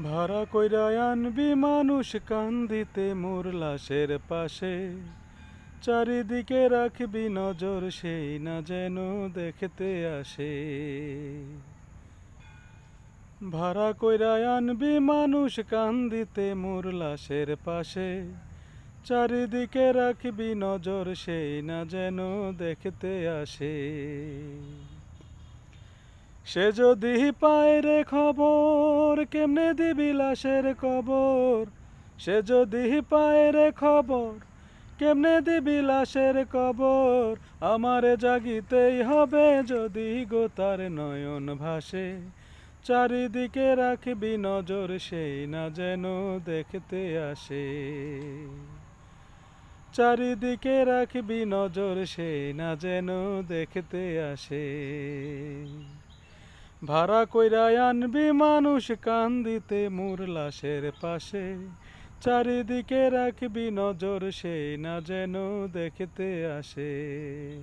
ভাড়া কইরা আনবি মানুষ কান্দিতে মোর লাশের পাশে, চারিদিকে রাখবি নজর সেই না যেন দেখতে আসে। ভাড়া কইরা আনবি মানুষ কান্দিতে মোর লাশের পাশে, চারিদিকে রাখবি নজর সেই না যেন দেখতে আসে। সে যদি পায় রে খবর কেমনে দিবি লাশের কবর, সে যদি পায় রে খবর কেমনে দিবি লাশের কবর, আমারে জাগিতেই হবে যদি গো তার নয়ন ভাসে, চারিদিকে রাখবি নজর সেই না যেন দেখতে আসে। চারিদিকে রাখবি নজর সেই না যেন দেখতে আসে। ভাড়া কইরা আনবি মানুষ কান্দিতে মোর লাশের পাশে, চারিদিকে রাখবি নজর সেই না যেন দেখতে আসে।